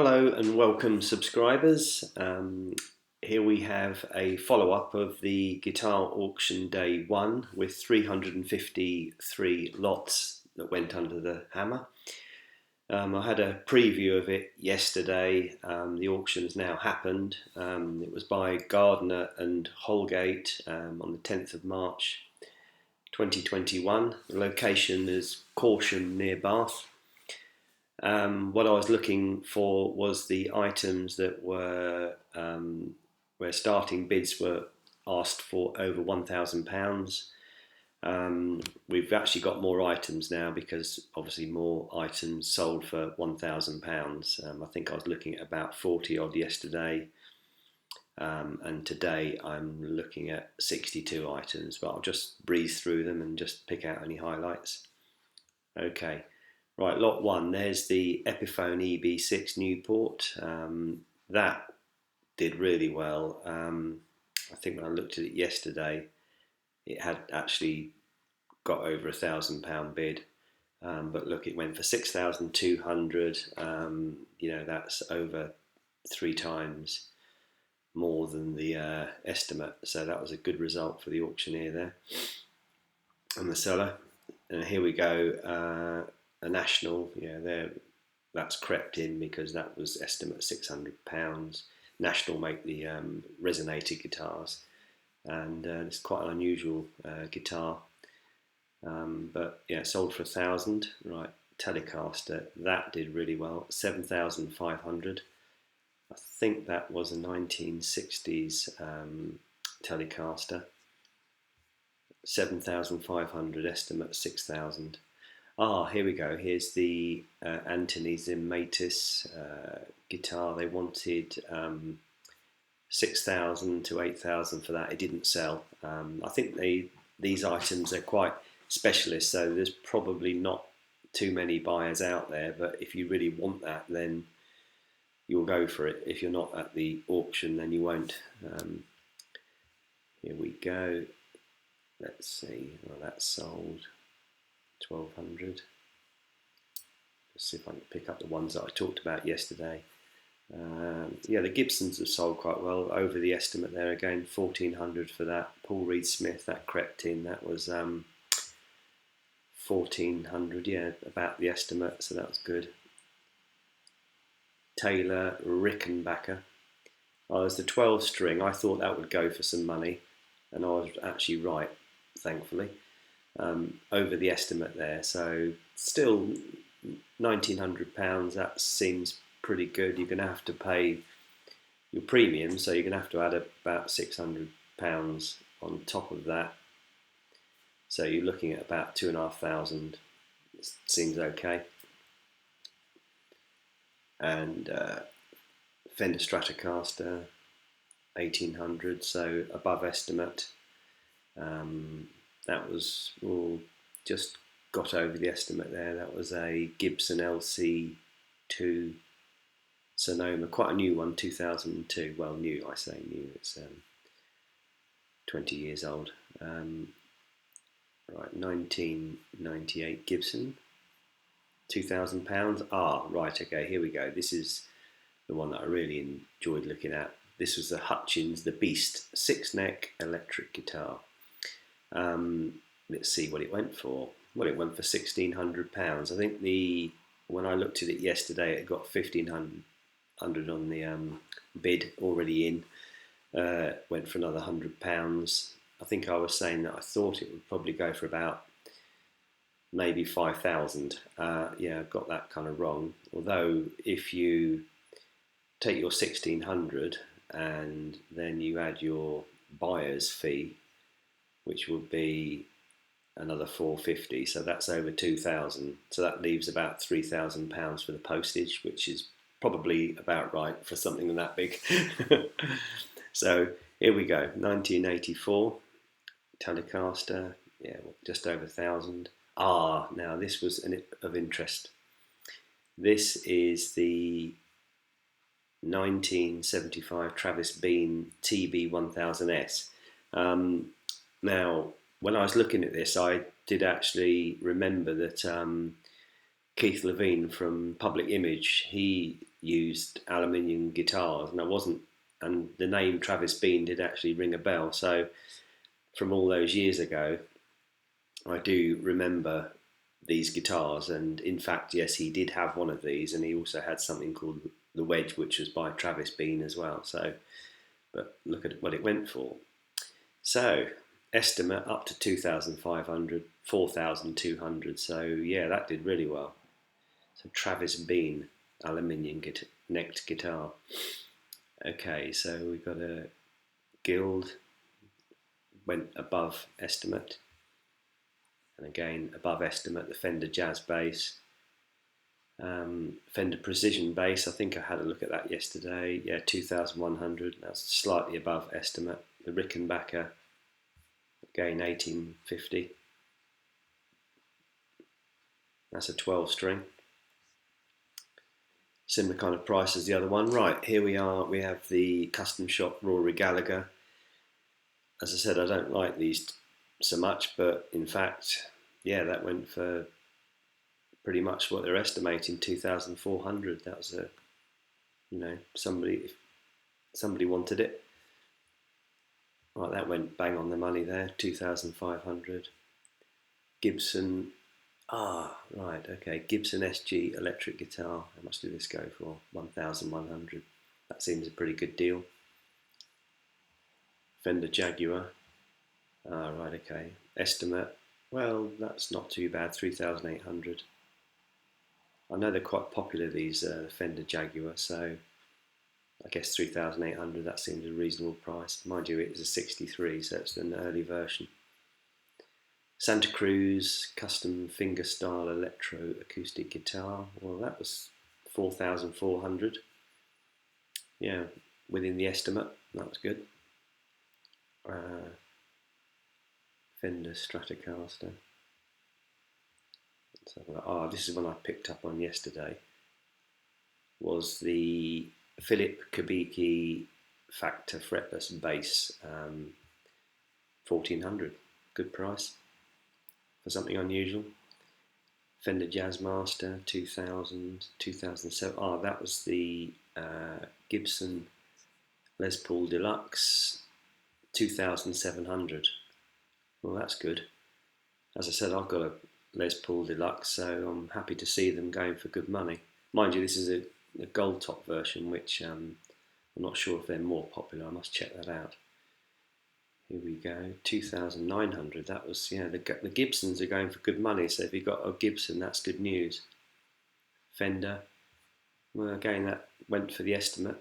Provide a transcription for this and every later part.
Hello and welcome subscribers. Here we have a follow-up of the guitar auction day 1 with 353 lots that went under the hammer. I had a preview of it yesterday. The auction has now happened. It was by Gardiner and Houlgate on the 10th of March 2021. The location is Corsham near Bath. What I was looking for was the items that were where starting bids were asked for over £1,000. We've actually got more items now because obviously more items sold for £1,000. I think I was looking at about 40 odd yesterday, and today I'm looking at 62 items, but I'll just breeze through them and just pick out any highlights. Okay. Right, lot 1, there's the Epiphone EB6 Newport. That did really well. I think when I looked at it yesterday, it had actually got over £1,000 bid. But look, it went for 6,200. That's over 3 times more than the estimate. So that was a good result for the auctioneer there and the seller. And here we go. A National, that's crept in because that was estimate £600. National make the resonator guitars, and it's quite an unusual guitar, but yeah, sold for £1,000. Right, Telecaster, that did really well, 7,500. I think that was a 1960s Telecaster. 7,500, estimate 6,000. Here we go. Here's the Zemaitis guitar. They wanted 6,000 to 8,000 for that. It didn't sell. I think these items are quite specialist, so there's probably not too many buyers out there. But if you really want that, then you'll go for it. If you're not at the auction, then you won't. Here we go. Let's see. Well, that's sold. 1,200. Let's see if I can pick up the ones that I talked about yesterday. The Gibsons have sold quite well, over the estimate there again. 1,400 for that. Paul Reed Smith, that crept in. That was 1,400. Yeah, about the estimate. So that was good. Taylor Rickenbacker. There's the 12 string. I thought that would go for some money, and I was actually right, thankfully. Over the estimate there, so still £1,900. That seems pretty good. You're going to have to pay your premium, so you're going to have to add about £600 on top of that. So you're looking at about 2,500. Seems okay. And Fender Stratocaster, 1,800. So above estimate. That was just got over the estimate there. That was a Gibson LC2 Sonoma, quite a new one, 2002. Well, new, I say new, it's 20 years old. Right, 1998 Gibson, £2,000. Right, okay, here we go. This is the one that I really enjoyed looking at. This was the Hutchins, the Beast 6-neck electric guitar. Let's see what it went for. Well, it went for £1,600. I think when I looked at it yesterday, it got 1,500 on the bid already in. Went for another £100. I think I was saying that I thought it would probably go for about maybe 5,000. Yeah, I got that kind of wrong. Although if you take your 1,600 and then you add your buyer's fee, which would be another £450, so that's over 2,000. So that leaves about £3,000 for the postage, which is probably about right for something that big. So here we go, 1984 Telecaster, yeah, just over 1,000. Now this was of interest. This is the 1975 Travis Bean TB1000S. Now, when I was looking at this, I did actually remember that Keith Levine from Public Image, he used aluminium guitars, and the name Travis Bean did actually ring a bell. So from all those years ago, I do remember these guitars, and in fact, yes, he did have one of these, and he also had something called the Wedge, which was by Travis Bean as well. So, but look at what it went for. So, estimate up to 2,500, 4,200. So yeah, that did really well. So Travis Bean, aluminium necked guitar. Okay, so we've got a Guild, went above estimate. And again, above estimate, the Fender Jazz Bass. Fender Precision Bass, I think I had a look at that yesterday. Yeah, 2,100, that's slightly above estimate. The Rickenbacker, again, 1850. That's a 12 string. Similar kind of price as the other one. Right, here we are. We have the Custom Shop Rory Gallagher. As I said, I don't like these so much, but in fact, yeah, that went for pretty much what they're estimating, 2,400. That was a, you know, somebody wanted it. Right, that went bang on the money there, 2,500. Gibson, right, okay, Gibson SG electric guitar. How much did this go for? 1,100. That seems a pretty good deal. Fender Jaguar. Right, okay. Estimate, well, that's not too bad, 3,800. I know they're quite popular, these Fender Jaguar, so I guess 3,800, that seems a reasonable price. Mind you, it is a 63, so it's an early version. Santa Cruz custom fingerstyle electro acoustic guitar. Well, that was 4,400. Yeah, within the estimate. That was good. Fender Stratocaster. This is one I picked up on yesterday. Was the Philip Kubicki Factor fretless bass, 1,400. Good price for something unusual. Fender Jazzmaster 2000, 2007. That was the Gibson Les Paul Deluxe 2,700. Well, that's good. As I said, I've got a Les Paul Deluxe, so I'm happy to see them going for good money. Mind you, this is a gold top version, which I'm not sure if they're more popular. I must check that out. Here we go, 2,900. That was, yeah, the Gibsons are going for good money, so if you've got a Gibson, that's good news. Fender, well, again, that went for the estimate.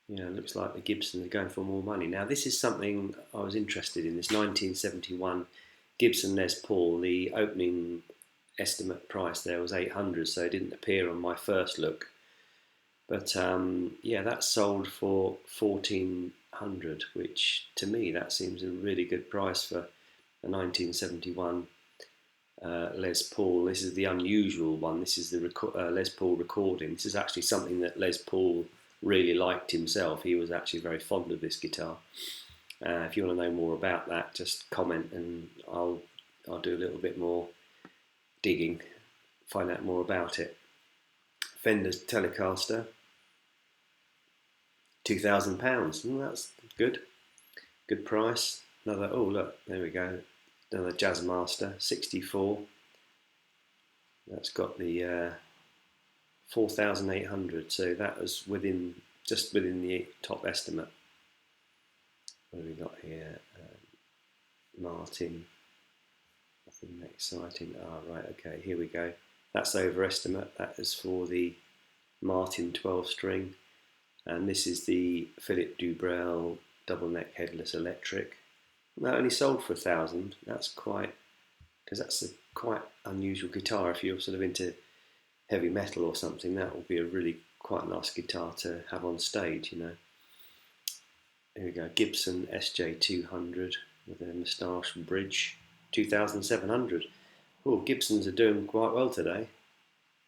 Yeah, it looks like the Gibsons are going for more money. Now, this is something I was interested in, this 1971 Gibson Les Paul. The opening estimate price there was 800, so it didn't appear on my first look. But yeah, that sold for 1,400, which to me that seems a really good price for a 1971 Les Paul. This is the unusual one. This is the Les Paul recording. This is actually something that Les Paul really liked himself. He was actually very fond of this guitar. If you want to know more about that, just comment and I'll do a little bit more digging, find out more about it. Fender's Telecaster, £2,000. That's good. Good price. Another, oh look, there we go. Another Jazzmaster, 64. That's got the 4,800. So that was just within the top estimate. What have we got here? Martin. Nothing exciting. Right, okay, here we go. That's over estimate. That is for the Martin 12 string. And this is the Philip Dubrel double neck headless electric. That only sold for 1,000. That's quite, because that's a quite unusual guitar. If you're sort of into heavy metal or something, that will be a really quite nice guitar to have on stage, you know. Here we go, Gibson SJ200 with a moustache bridge, 2,700. Oh, Gibsons are doing quite well today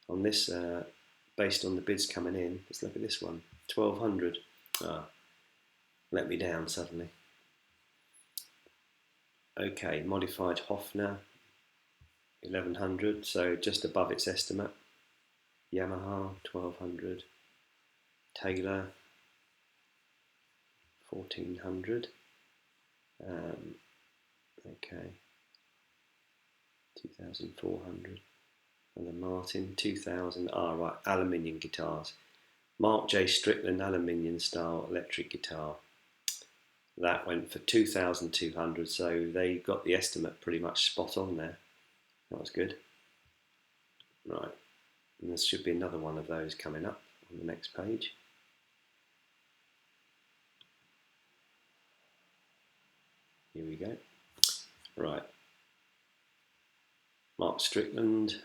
on this, based on the bids coming in. Let's look at this one, 1,200. Let me down suddenly. Okay, modified Hofner, 1100, so just above its estimate. Yamaha 1200, Taylor 1400, okay, 2400, and the Martin 2000. Right, aluminium guitars. Mark J. Strickland aluminium style electric guitar. That went for 2,200, so they got the estimate pretty much spot on there. That was good. Right, and there should be another one of those coming up on the next page. Here we go. Right, Mark Strickland,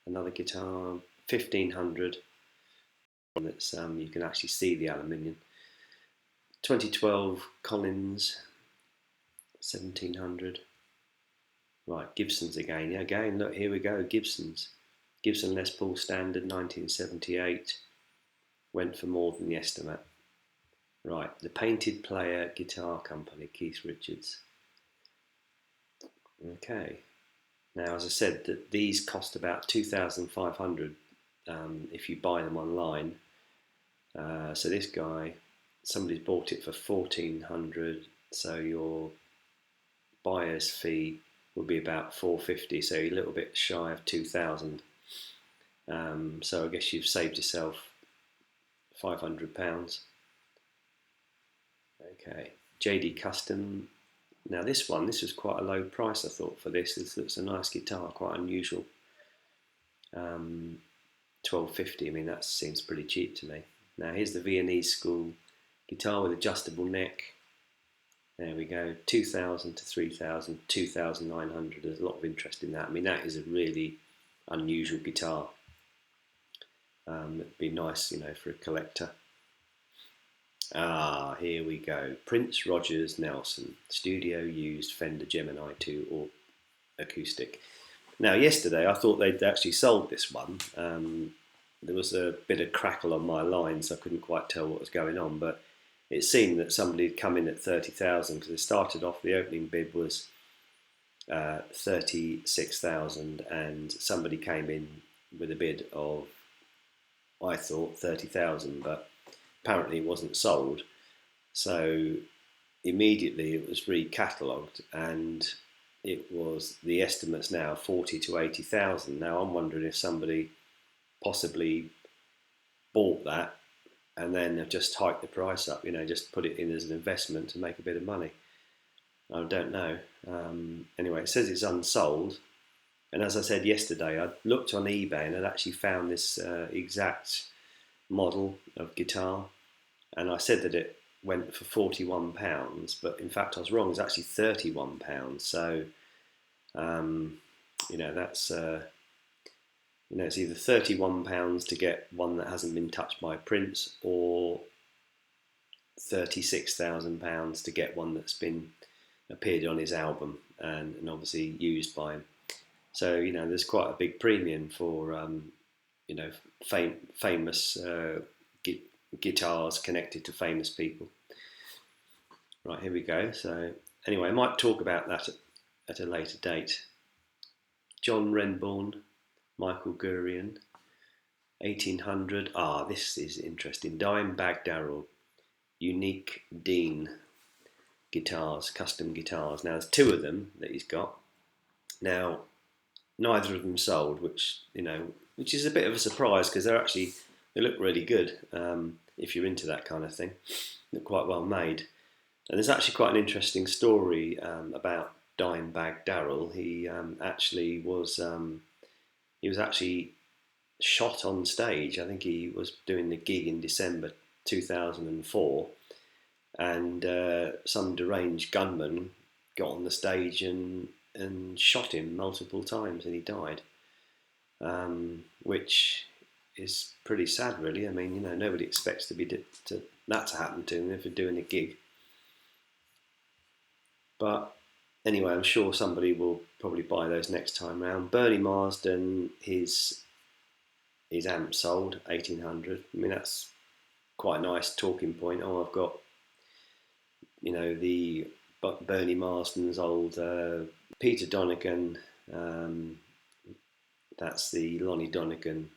another guitar, 1500. That's you can actually see the aluminium. 2012 Collins, 1700. Right, Gibsons again. Yeah, again, look, here we go, Gibsons. Gibson Les Paul Standard, 1978. Went for more than the estimate. Right, the Painted Player Guitar Company, Keith Richards. Okay. Now, as I said, that these cost about 2,500 if you buy them online. So this guy, somebody's bought it for 1,400. So your buyer's fee will be about 450. So you're a little bit shy of 2,000. So I guess you've saved yourself £500. Okay, JD Custom. Now this was quite a low price, I thought, for this. It's a nice guitar, quite unusual. 1250. I mean, that seems pretty cheap to me. Now here's the Viennese school guitar with adjustable neck. There we go, 2,000 to 3,000, 2,900. There's a lot of interest in that. I mean, that is a really unusual guitar. It'd be nice, you know, for a collector. Here we go. Prince Rogers Nelson, studio used Fender Gemini II or acoustic. Now, yesterday I thought they'd actually sold this one. There was a bit of crackle on my line, so I couldn't quite tell what was going on, but it seemed that somebody had come in at 30,000 because it started off, the opening bid was 36,000, and somebody came in with a bid of, I thought, 30,000, but apparently it wasn't sold. So immediately it was recatalogued, and it was, the estimate's now 40 to 80,000. Now I'm wondering if somebody possibly bought that and then have just hiked the price up, you know, just put it in as an investment to make a bit of money. I don't know. Anyway, it says it's unsold. And as I said yesterday, I looked on eBay and I'd actually found this exact model of guitar. And I said that it went for £41, but in fact I was wrong. It's actually £31. So, you know, that's, you know, it's either £31 to get one that hasn't been touched by Prince, or £36,000 to get one that's been appeared on his album and obviously used by him. So, you know, there's quite a big premium for, you know, famous guitars connected to famous people. Right, here we go. So, anyway, I might talk about that at a later date. John Renbourn, Michael Gurian, 1800. This is interesting. Dimebag Darrell, Unique Dean guitars, custom guitars. Now, there's two of them that he's got. Now, neither of them sold, which, you know, which is a bit of a surprise because they look really good if you're into that kind of thing. They're quite well made. And there's actually quite an interesting story about Dimebag Darrell. He was actually shot on stage. I think he was doing the gig in December 2004, and some deranged gunman got on the stage and shot him multiple times, and he died, which is pretty sad, really. I mean, you know, nobody expects that to happen to them if they're doing a gig. But anyway, I'm sure somebody will probably buy those next time round. Bernie Marsden, his amp sold, 1800. I mean, that's quite a nice talking point. I've got, you know, Bernie Marsden's old Peter Donegan That's the Lonnie Donegan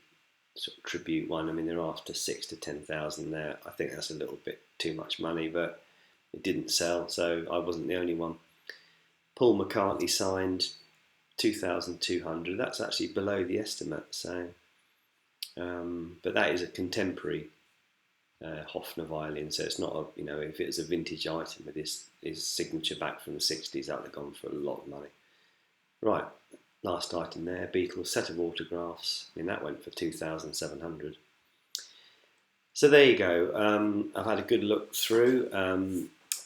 sort of tribute one. I mean, they're after 6,000 to 10,000 there. I think that's a little bit too much money, but it didn't sell, so I wasn't the only one. Paul McCartney signed 2,200. That's actually below the estimate. So, but that is a contemporary Hofner violin. So it's not a, you know, if it was a vintage item with his signature back from the 60s, that would have gone for a lot of money. Right, last item there, Beatles set of autographs. I mean, that went for 2,700. So there you go. I've had a good look through.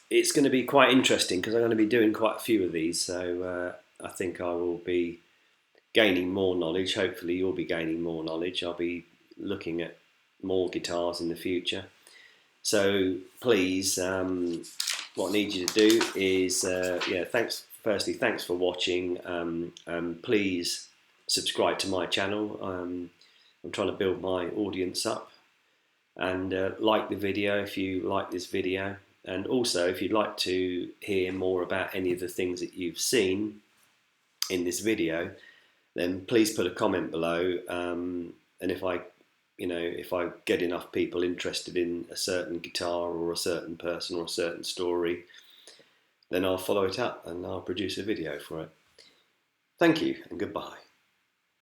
It's going to be quite interesting because I'm going to be doing quite a few of these. So I think I will be gaining more knowledge. Hopefully you'll be gaining more knowledge. I'll be looking at more guitars in the future. So please, what I need you to do is, firstly, thanks for watching. Please subscribe to my channel. I'm trying to build my audience up. And like the video if you like this video. And also, if you'd like to hear more about any of the things that you've seen in this video, then please put a comment below. And if I get enough people interested in a certain guitar or a certain person or a certain story, then I'll follow it up and I'll produce a video for it. Thank you and goodbye.